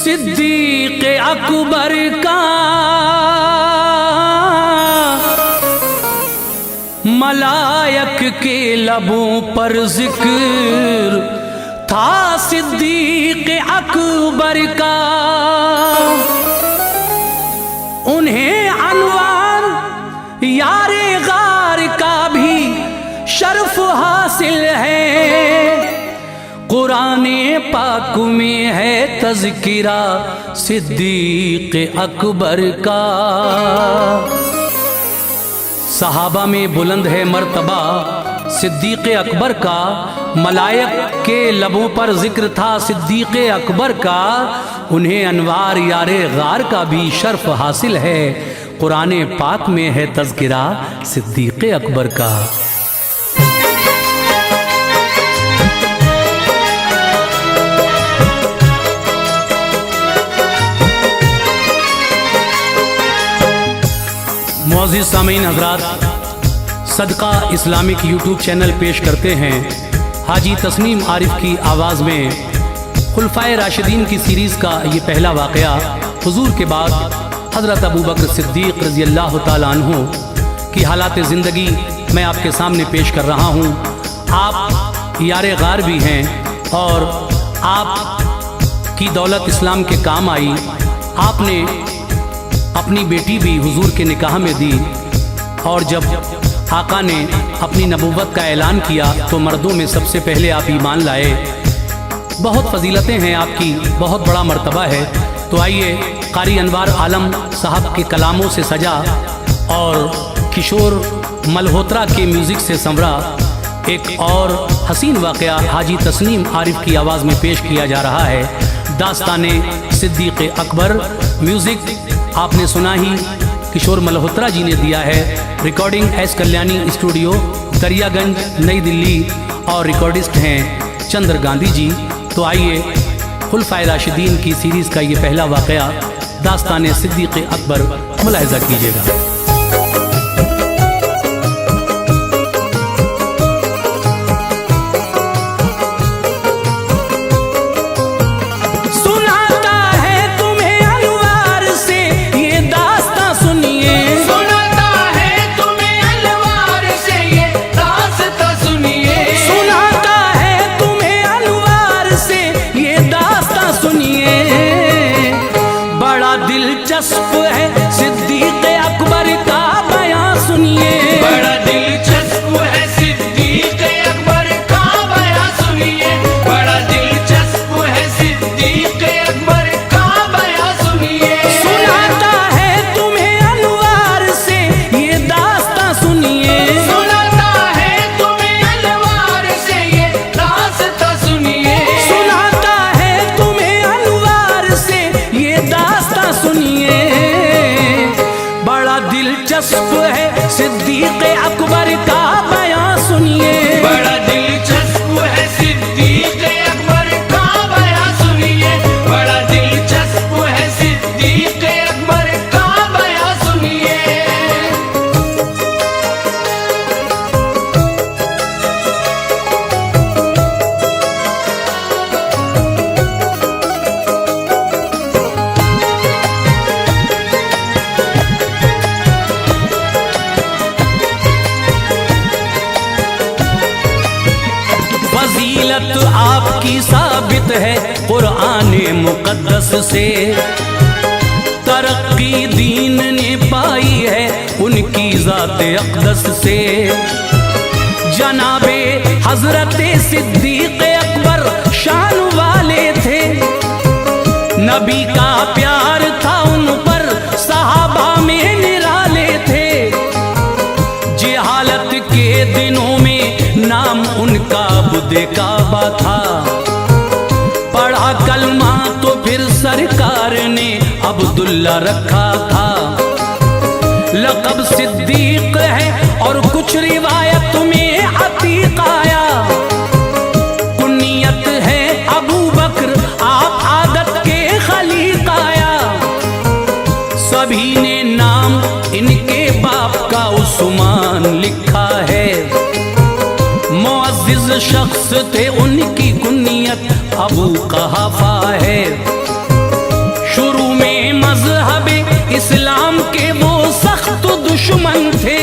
सिद्दीक़ अकबर का मलायक के लबों पर जिक्र था। सिद्दीक़ अकबर का उन्हें अनवार यारे गार का भी शर्फ हासिल है। कुराने पाक में है तज़किरा सिद्दीक़ अकबर का। सहाबा में बुलंद है मर्तबा सिद्दीक़ अकबर का, मलायक के लबों पर जिक्र था सिद्दीक़ अकबर का। उन्हें अनवार यारे गार का भी शर्फ हासिल है। कुराने पाक में है तज़किरा सिद्दीक़ अकबर का। मुअज़्ज़िज़ सामीन हज़रात, सदका इस्लामिक यूट्यूब चैनल पेश करते हैं हाजी तस्नीम आरिफ की आवाज़ में खुलफ़ाए राशिदीन की सीरीज़ का ये पहला वाक़या। हुज़ूर के बाद हज़रत अबू बकर सिद्दीक़ रज़ी अल्लाह तआला अन्हु की हालात ज़िंदगी मैं आपके सामने पेश कर रहा हूँ। आप यारे गार भी हैं और आप की दौलत इस्लाम के काम आई। आपने अपनी बेटी भी हुजूर के निकाह में दी और जब आका ने अपनी नबूवत का ऐलान किया तो मर्दों में सबसे पहले आप ईमान लाए। बहुत फजीलतें हैं आपकी, बहुत बड़ा मर्तबा है। तो आइए कारी अनवार आलम साहब के कलामों से सजा और किशोर मल्होत्रा के म्यूज़िक से संवरा एक और हसीन वाक़या हाजी तस्नीम आरिफ की आवाज़ में पेश किया जा रहा है। दास्ताने सिद्दीक़ अकबर। म्यूज़िक आपने सुना ही किशोर मल्होत्रा जी ने दिया है। Recording S Kalyani studio Daryaganj नई दिल्ली और रिकॉर्डिस्ट हैं चंद्र गांधी जी। तो आइए खुलफ़ाए राशिदीन की सीरीज़ का ये पहला वाक़या दास्ताने सिद्दीक़ अकबर मुलाहिज़ा कीजिएगा। दिलचस्प है सिद्दीक़ अकबर का बयां सुनिए। बड़ा दिलचस्प है सिद्दीक़ अकबर का बयां सुनिए। बड़ा दिलचस्प है सिद्दीक़ अकबर का बयां सुनिए। सुनाता है तुम्हें अनवार से ये दास्तां सुनिए। सुनाता है तुम्हें अनवार से ये दास्तां सुनिए। सुनाता है तुम्हें अनवार से ये दास्तां सुनिए। बड़ा दिलचस्प है सिद्दीक़ अकबर का बयां सुनिए। बड़ा दिलचस्प है सिद्दीक़ अकबर का बयां सुनिए। बड़ा दिलचस्प है सिद्दीक़ अकबर का बयां सुनिए। फजीलत आपकी साबित है कुराने मुक़द्दस से। तरक्की दीन ने पाई है उनकी ज़ाते अक़दस से। जनाबे हज़रत सिद्दीक़ अकबर शान वाले थे। नबी का प्यार था उन पर, सहाबा में निराले थे। जिहालत के दिनों में नाम उनका बुदे काबा था। पढ़ा कलमा तो फिर सरकार ने अब्दुल्ला रखा था। लक़ब सिद्दीक़ है और कुछ रिवायत में अतीक़ आया। कुनियत है अबू बकर, आप आदत के खलीक़ आया। सभी ने नाम इनके बाप का उस्मान लिखा है। मुअज़्ज़िज़ शख्स थे उनकी कुनियत अबू कहाफा है। दुश्मन थे,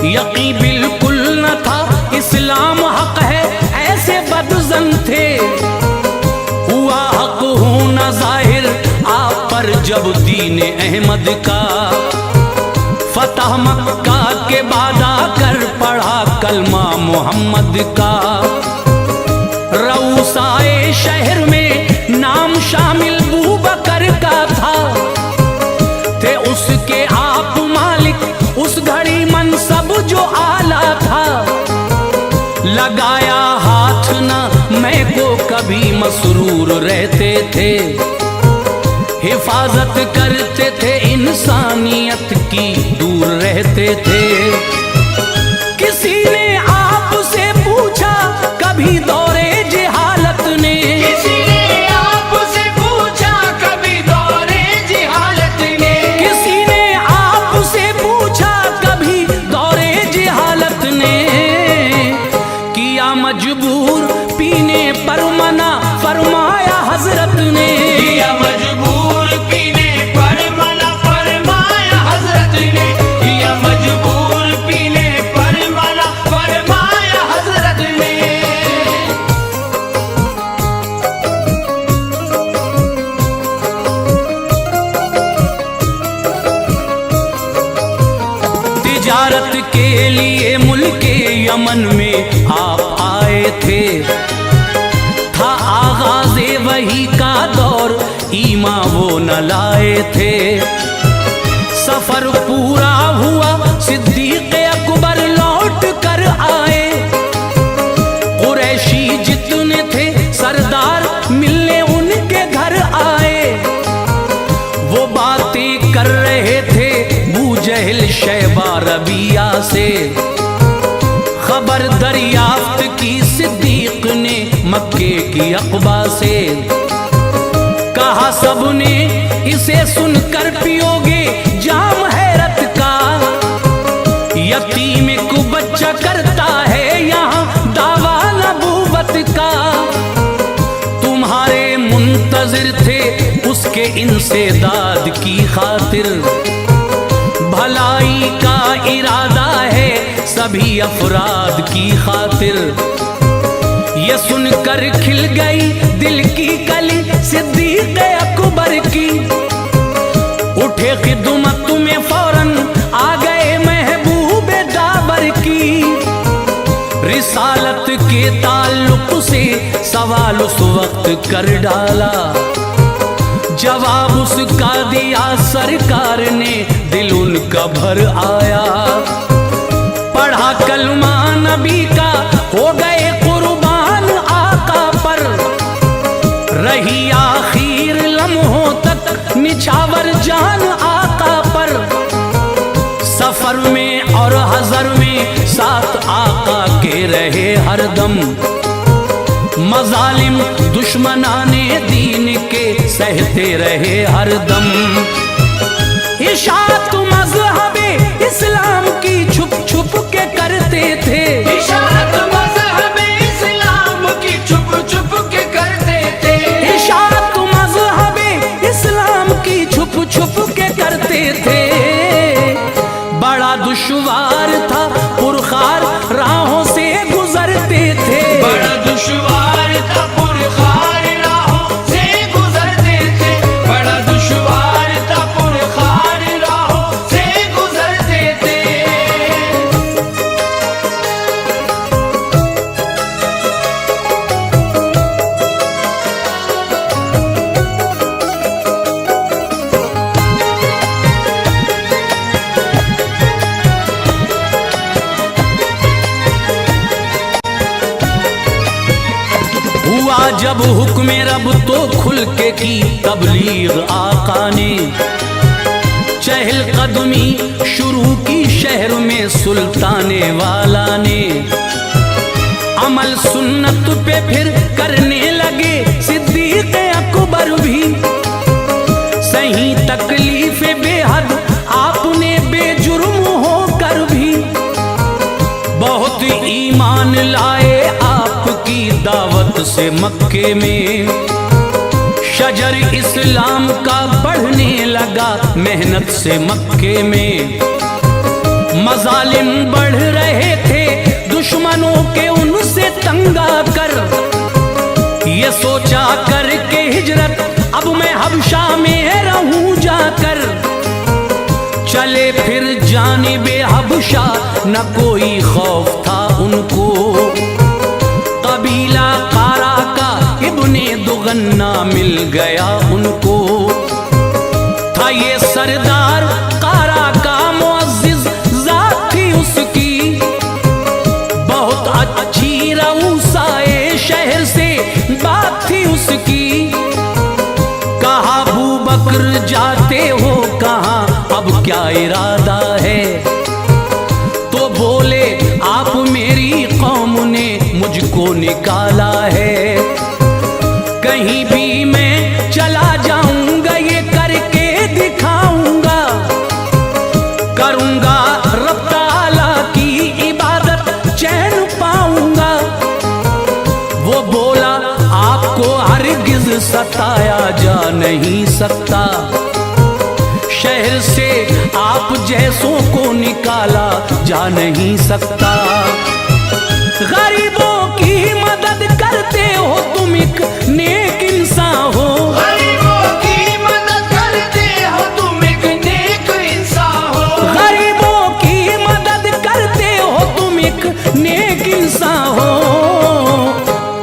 यकीन बिल्कुल न था इस्लाम हक है, ऐसे बदजन थे। हुआ हक होना जाहिर आप पर जब दीन अहमद का, फतह मक्का के बाद आकर पढ़ा कलमा मोहम्मद का। रऊसाए शहर में नाम शामिल बू बकर का था, थे उसके आप मालिक, उस घड़ी मनसब जो आला था। लगाया हाथ न मैं को कभी मसरूर रहते थे, हिफाजत करते थे इंसानियत की, दूर रहते थे। किसी ने आपसे पूछा कभी दौरे जहालत ने, किसी ने आपसे पूछा कभी दौरे जिहालत ने, किसी ने आपसे पूछा कभी दौरे जहालत ने। किया मजबूर पीने पर मना फरमाया हजरत ने, किया मजबूर पीने पर मना फरमाया हजरत ने, किया मजबूर पीने पर मना फरमाया हजरत ने। तिजारत के लिए मुल्के यमन में आप आए थे, था आगाज़े वही का दौर, ईमा वो न लाए थे। सफर पूरा हुआ सिद्दीक़ अकबर लौट कर आए, कुरैशी जितने थे सरदार मिलने उनके घर आए। वो बातें कर रहे थे बू जहल शैबा रबिया से, खबर दरियाफ्त की सिद्दीक ने मक्के की अक़बा से। कहा सबने इसे सुनकर पियोगे जाम हैरत का, यतीम को बच्चा करता है यहाँ दावा नबूवत का। तुम्हारे मुंतजिर थे उसके इंसेदाद की खातिर, भलाई का इरादा है सभी अफराद की खातिर। ये सुनकर खिल गई दिल की कली सिद्दीक़ अकबर की, उठे खिदमत में फौरन आ गए महबूब दाबर की। रिसालत के ताल्लुक से सवाल उस वक्त कर डाला, जवाब उसका दिया सरकार ने, दिल उनका भर आया। पढ़ा कलमा नबी का हो गए कुर्बान आका पर, रही आखिर लम्हों तक निछावर जान आका पर। सफर में और हजर में साथ आका के रहे हरदम, मजालिम दुश्मनाने दीन के सहते रहे हरदम। इशाअत मज़हबे इस्लाम की छुप छुप के करते थे, इशाअत मज़हबे इस्लाम की छुप छुप के करते थे, इशाअत मज़हबे इस्लाम की छुप छुप के करते थे। बड़ा दुश्वार था पुरखार राहों से गुजरते थे, बड़ा दुश्वार था पुरखार राहों से गुजरते थे, बड़ा दुश्वार था पुरखार राहों से गुजरते थे। हुआ जब हुक्म रब तो खुल के की तबलीग आका ने, चहल कदमी शुरू की शहर में सुल्ताने वाला ने। अमल सुन्नत पे फिर करने लगे सिद्दीक़ अकबर भी, सही तकलीफ बेहद आपने बेजुर्म होकर भी। बहुत ईमान लाए आपकी दावत से मक्के में, शजर इस्लाम का बढ़ने लगा मेहनत से मक्के में। मजालिम बढ़ रहे थे दुश्मनों के उनसे तंगा कर। ये सोचा कर के हिजरत अब मैं हबशा में रहूं जाकर। चले फिर जानिबे हबशा न कोई खौफ था उनको। कबीला कारा का इब्ने दुगन्ना मिल गया उनको। था ये सरदार कारा का मुअज्जिज जात थी उसकी। बहुत अच्छी रऊसाए शहर से बात थी उसकी। कहा अबू बकर जाते हो कहाँ अब क्या इरादा है। तो बोले आप मेरी कौम ने मुझको निकाला है। कहीं भी मैं चला जाऊंगा ये करके दिखाऊंगा। करूंगा रब ताला की इबादत चैन पाऊंगा। वो बोला आपको हरगिज सताया जा नहीं सकता। शहर से आप जैसों को निकाला जा नहीं सकता। गरीबों की मदद करते हो तुम एक नेक इंसान हो। गरीबों की मदद करते हो तुम एक नेक इंसान हो। गरीबों की मदद करते हो तुम एक नेक इंसान हो।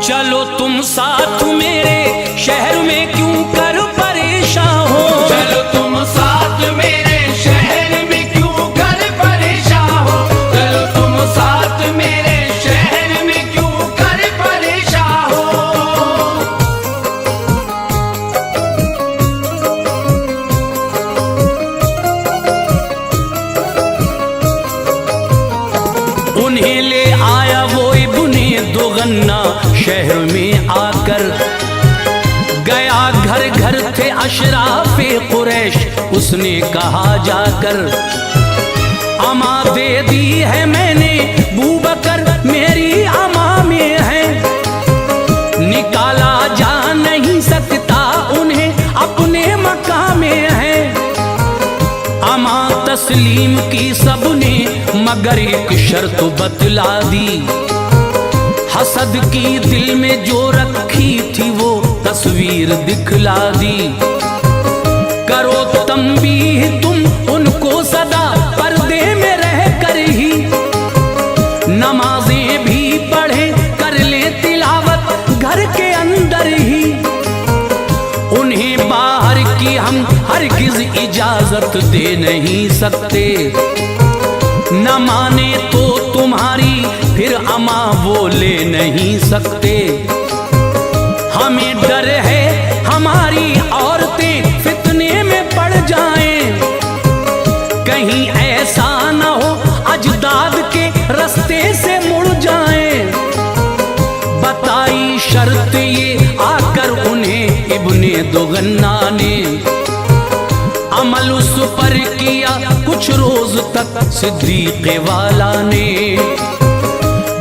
चलो तुम साथ मेरे शहर में क्यों कर परेशान हो। चलो तुम साथ मेरे शहर में क्यों कर परेशान हो। चलो तुम साथ मेरे शहर में क्यों कर परेशान हो। उन्हें ले आया वो इब्ने दुगन्ना शहर में आकर। गया घर घर थे अशराफे कुरैश उसने कहा जाकर। अमा दे दी है मैंने बूबकर मेरी अमा में है। निकाला जा नहीं सकता उन्हें अपने मकाम में है। अमा तस्लीम की सबने मगर एक शर्त बतला दी। हसद की दिल में जो रखी थी वो तस्वीर दिखला दी। करो तंबीह तुम उनको सदा पर्दे में रह कर ही। नमाजें भी पढ़े कर ले तिलावत घर के अंदर ही। उन्हें बाहर की हम हरगिज इजाजत दे नहीं सकते। न माने तो तुम्हारी फिर अमा वो ले नहीं सकते। हमें डर है हमारी औरतें फितने में पड़ जाएं। कहीं ऐसा न हो अजदाद के रास्ते से मुड़ जाएं। बताई शर्त ये आकर उन्हें इब्ने दुगन्ना ने। अमल उस पर किया कुछ रोज तक सिद्दीक वाला ने।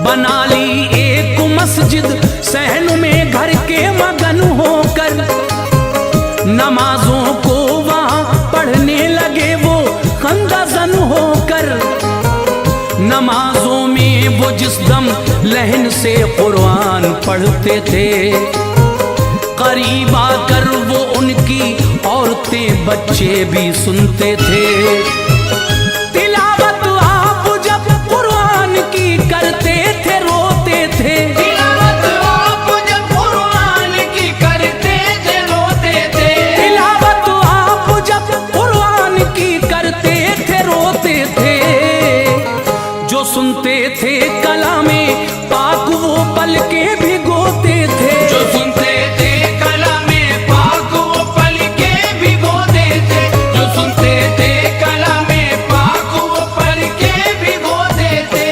बना ली एक मस्जिद सहन में घर के मगन होकर। नमाजों को वहां पढ़ने लगे वो खंदाजन होकर। नमाजों में वो जिस दम लहन से कुरान पढ़ते थे। करीब आकर वो उनकी औरतें बच्चे भी सुनते थे। तिलावत आप जब कुरान की करते थे रोते थे। तिलावत आप जब कुरान की करते थे रोते थे। तिलावत आप जब कुरान की करते थे रोते थे। जो सुनते थे कलामे पाक वो पल के भिगोते थे। जो सुनते थे कलामे पाक वो पल के भिगोते थे। जो सुनते थे कलामे पाक वो पल के भिगोते थे।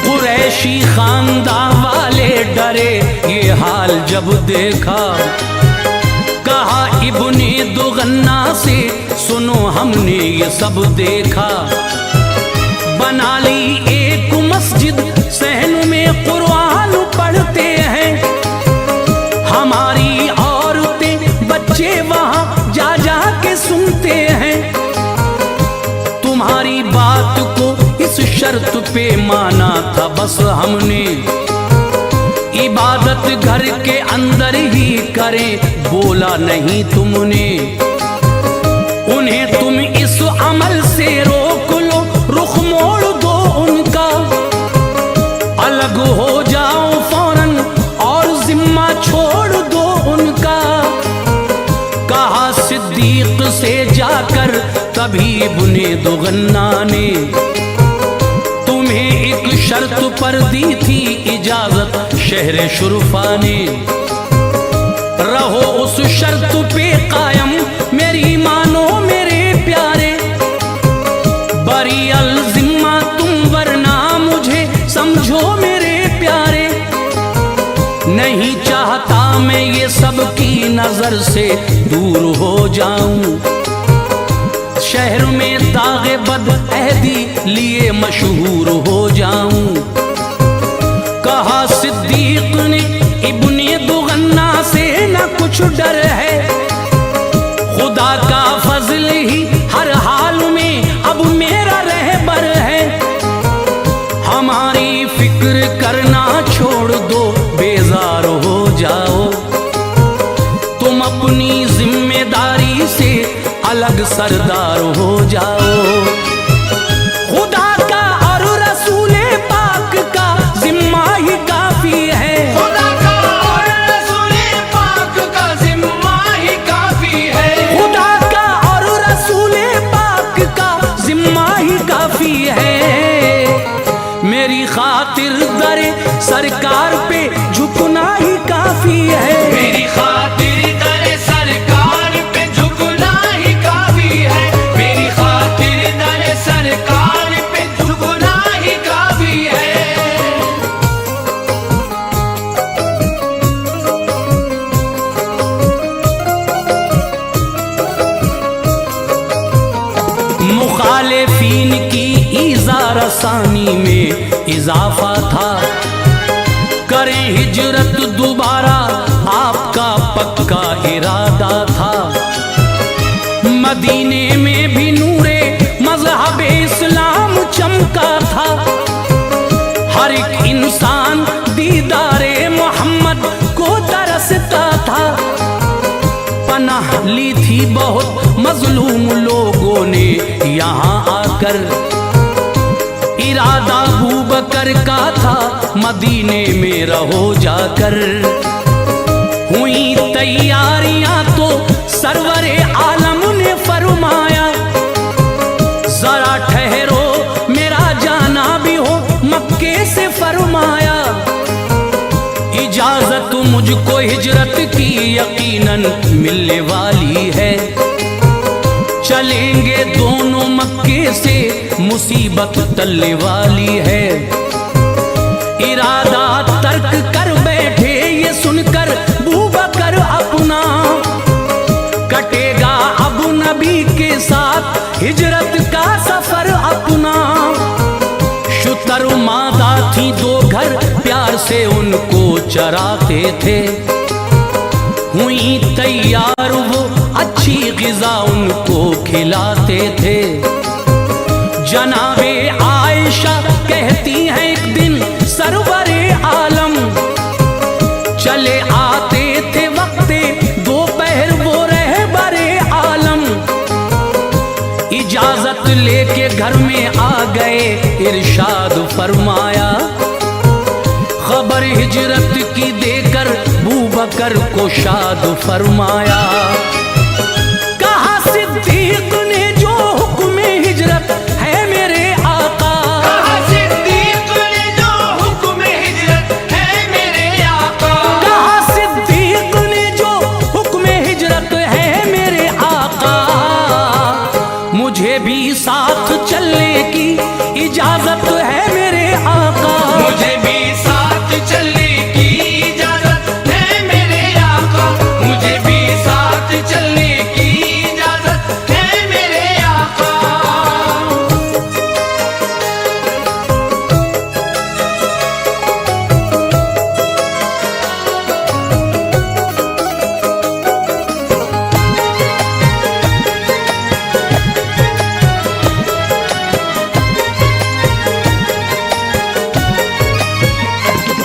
कुरैशी खानदान वाले डरे ये हाल जब देखा। कहा इब्ने दुगन्ना से सुनो हमने ये सब देखा, बना ली एक मस्जिद सहन में कुरान पढ़ते हैं, हमारी औरतें बच्चे वहां जा जा के सुनते हैं। तुम्हारी बात को इस शर्त पे माना था बस हमने, इबादत घर के अंदर ही करें, बोला नहीं तुमने। उन्हें तुम इस अमल से रोक लो, रुख मोड़ दो उनका, अलग हो जाओ फौरन और जिम्मा छोड़ दो उनका। कहा सिद्दीक से जाकर तभी इब्ने दुगन्ना ने, तुम्हें एक शर्त पर दी थी इजाजत शहर शुरफा ने, रहो उस शर्त पे कायम मेरी मानो मेरे प्यारे, बरी अल जिम्मा तुम वरना मुझे समझो मेरे प्यारे। नहीं चाहता मैं ये सब की नजर से दूर हो जाऊं, शहर में दागे बद अहदी लिए मशहूर हो जाऊं। कहा सिद्दीक ने इब्ने दुगन्ना से न कुछ डर है, खुदा का फजल ही हर हाल में अब मेरा रहबर है। हमारी फिक्र करना छोड़ दो, बेजार हो जाओ, तुम अपनी जिम्मेदारी से अलग सरदार हो जाओ। खुदा का और रसूले पाक का जिम्मा ही काफी है, खुदा का और रसूले पाक का जिम्मा ही काफी है, खुदा का और रसूले पाक का जिम्मा ही काफी है। मेरी खातिर दरे सरकार पे झुकना ही काफी है, मेरी खातिर दरे सरकार पे झुकना ही काफी है, मेरी खातिर दरे सरकार पे झुकना ही काफी है। मुखालिफीन की ईज़ा रसानी में इजाफा था, करें हिजरत दोबारा आपका पक्का इरादा था। मदीने में भी नूरे मज़हब इस्लाम चमका था, हर एक इंसान दीदारे मोहम्मद को तरसता था। पनाह ली थी बहुत मजलूम लोगों ने यहाँ आकर, इरादा अबू बकर का था मदीने में रहो जाकर। हुई तैयारियां तो सरवरे आलम ने फरमाया, जरा ठहरो मेरा जाना भी हो मक्के से फरमाया। इजाजत मुझको हिजरत की यकीनन मिलने वाली है, चलेंगे दोनों मक्के से मुसीबत टलने वाली है। इरादा तर्क कर बैठे ये सुनकर बूबकर अपना, कटेगा अब नबी के साथ हिजरत का सफर अपना। शुतर मादा थी दो घर प्यार से उनको चराते थे, हुई तैयार वो अच्छी ग़िज़ा उनको खिलाते थे। जनाबे आयशा कहती हैं एक दिन सरवरे आलम, चले आते थे वक्ते दोपहर वो रहबरे आलम। इजाजत लेके घर में आ गए इरशाद फरमाया, खबर हिजरत की देकर बूबकर को शाद फरमाया। कहा सिद्दीक ने जो हुक्म हिजरत है मेरे आका, कहा सिद्दीक ने जो हुक्म हिजरत है मेरे आका, कहा सिद्दीक ने जो हुक्म हिजरत है मेरे आका। मुझे भी साथ चलने की इजाजत है मेरे आका, मुझे भी साथ चलने की इजाजत है मेरे आका, मुझे भी साथ चलने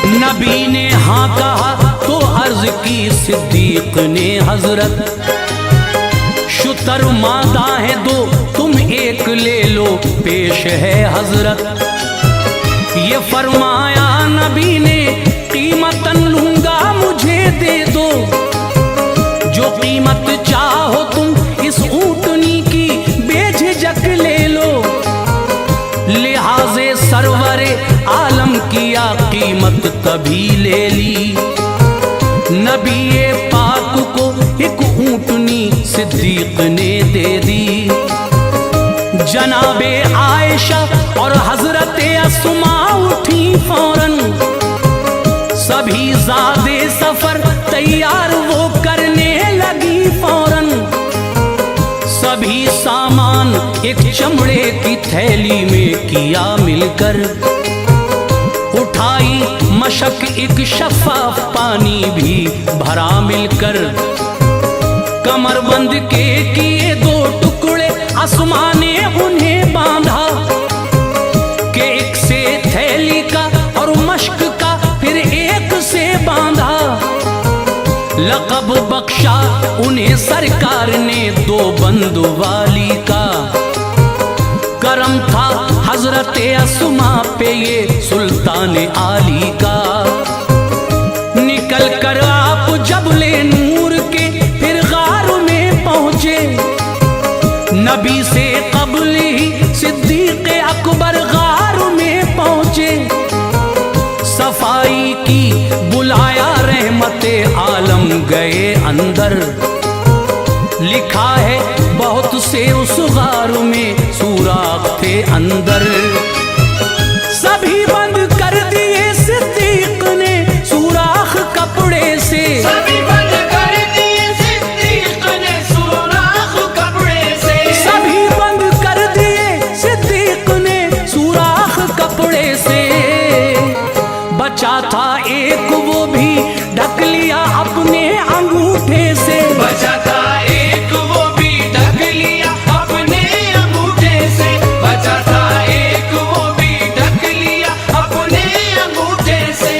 नबी ने हाँ कहा तो अर्ज की सिद्दीक ने हजरत, शुतर मादा है दो तुम एक ले लो पेश है हजरत। ये फरमाया नबी ने कीमतन लूंगा मुझे दे दो, जो कीमत चाहो तुम इस ऊँटनी की बेझिझक ले लो। लिहाजे सरवरे आलम किया कीमत तभी ले ली, नबी पाक को एक ऊँटनी सिद्दीक ने दे दी। जनाबे आयशा और हजरत अस्मा उठी फौरन, सभी ज़ादे सफर तैयार वो करने लगी फौरन। सभी सामान एक चमड़े की थैली में किया मिलकर, उठाई मशक एक शफाफ पानी भी भरा मिलकर। कमरबंद के किए दो टुकड़े अस्मा ने उन्हें बांधा, कि एक से थैली का और मशक का फिर एक से बांधा। लक़ब बख्शा उन्हें सरकार ने दो बंद वाली का, करम था हजरत अस्मा पे ये सुल्तान आली का। निकल कर आप जबले नूर के फिर गार में पहुंचे, नबी से कबल ही सिद्दीक अकबर गार में पहुंचे। सफाई की बुलाया रहमते आलम गए अंदर, लिखा है बहुत से उस गार में सुराख थे अंदर। सभी बंद कर दिए सिद्दीक ने सुराख कपड़े से, सभी बंद कर दिए सिद्दीक ने सुराख कपड़े से, सभी बंद कर दिए सिद्दीक ने सुराख कपड़े से। बचा था एक वो भी ढक लिया अपने अंगूठे से, बचा था एक वो भी ढक लिया अपने अंगूठे से, बचा था एक वो भी ढक लिया अपने अंगूठे से।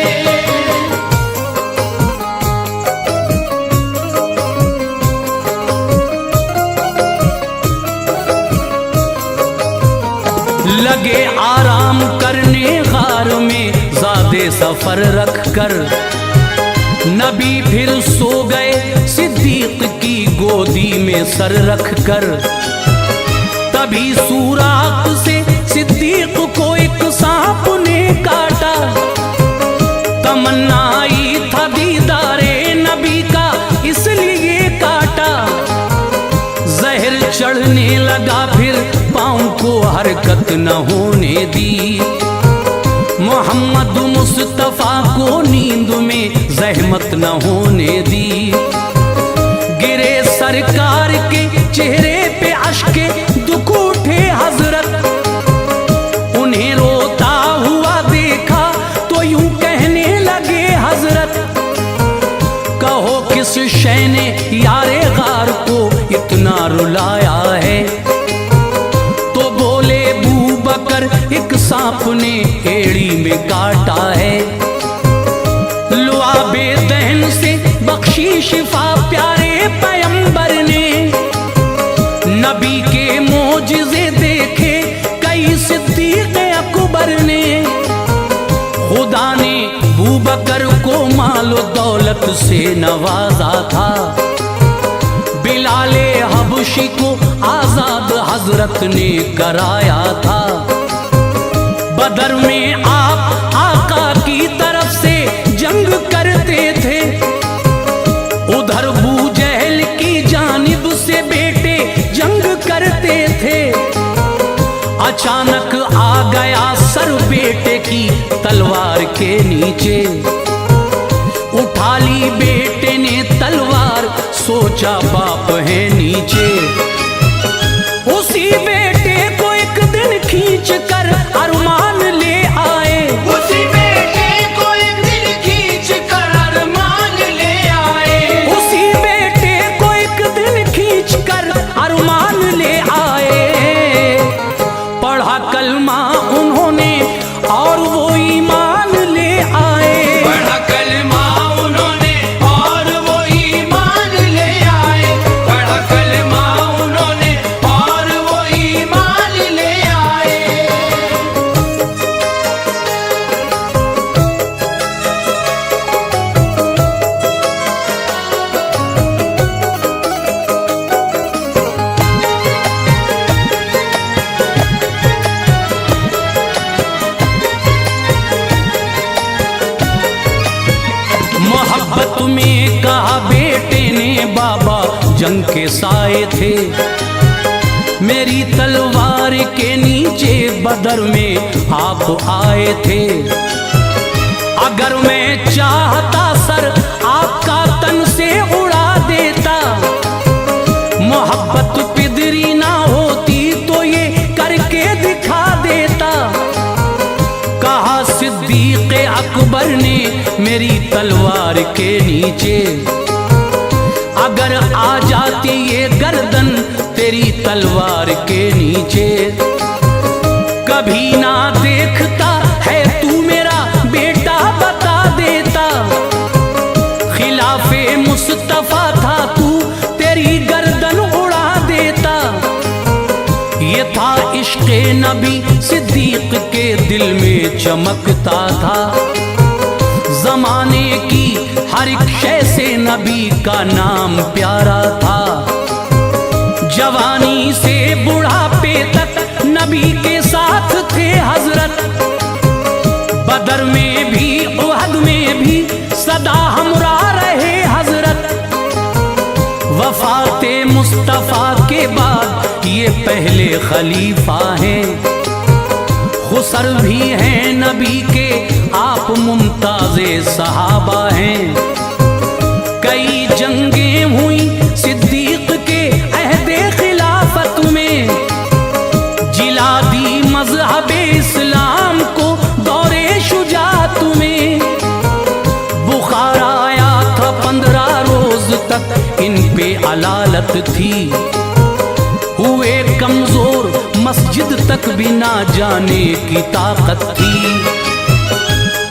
लगे आराम करने गार में ज़ादे सफर रख कर, नबी फिर सो गए सिद्दीक की गोदी में सर रख कर। तभी सुराख से सिद्दीक को एक सांप ने काटा, तमन्ना आई था दीदारे नबी का इसलिए काटा। जहर चढ़ने लगा फिर पाँव को हरकत न होने दी, मोहम्मद मुस्तफा को नींद में जहमत न होने दी। गिरे सरकार के चेहरे पे अश्के दुख उठे हजरत, उन्हें रोता हुआ देखा तो यूं कहने लगे हजरत, कहो किस शय ने यारे गार को इतना रुलाया है। तो बोले बूबकर एक सांप ने एड़ी में काटा है, लुआबे दहन से बख्शी शिफा प्यारे पैगंबर ने। नबी के मोजिज़े देखे कई सिद्दीक अकबर ने, खुदा ने बूबकर को मालो दौलत से नवाजा था। बिलाले हबशी को आजाद हजरत ने कराया था। बदर में आप आका की तरफ से जंग करते थे, उधर बू जहल की जानिब से बेटे जंग करते थे। अचानक आ गया सर बेटे की तलवार के नीचे, उठा ली बेटे ने तलवार सोचा बाप है नीचे। उसी बेटे को एक दिन खींच कर अरमान ले आए, उसी बेटे को एक दिन खींच कर अरमान ले आए, उसी बेटे को एक दिन खींच कर अरमान ले आए। पढ़ा कलमा उन्होंने और वो ईमान ले आए। मोहब्बत में कहा बेटे ने बाबा जंग के साए थे, मेरी तलवार के नीचे बदर में आप आए थे। अगर मैं चाहता सर आपका तन से उड़ा देता, मोहब्बत पिदरी ना होती तो ये करके दिखा देता। कहा सिद्दीक अकबर ने मेरी तलवार के नीचे, अगर आ जाती ये गर्दन तेरी तलवार के नीचे। कभी ना देखता है तू मेरा बेटा बता देता, खिलाफे मुस्तफा था तू तेरी गर्दन उड़ा देता। ये था इश्क़े नबी सिद्दीक के दिल में चमकता था, जमाने की हर एक शय से नबी का नाम प्यारा था। जवानी से बुढ़ापे तक नबी के साथ थे हजरत, बदर में भी उहद में भी सदा हमरा रहे हजरत। वफाते मुस्तफा के बाद ये पहले खलीफा हैं, खुसर भी हैं नबी के आप मुमताज़े सहाबा हैं। कई जंगें हुई सिद्दीक के अहदे खिलाफत में, जिला दी मज़हबे इस्लाम को दौरे शुजात में। बुखार आया था 15 रोज तक इन पे अलालत थी, हुए कमजोर मस्जिद तक भी ना जाने की ताकत थी।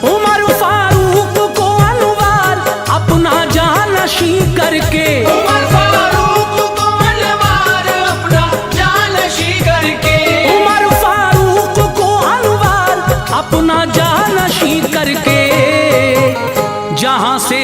उमर फारूक को अनवार अपना जानशी करके, उमर फारूक को अनवार अपना जानशी करके, उमर फारूक को अनवार अपना जानशी करके, जहां से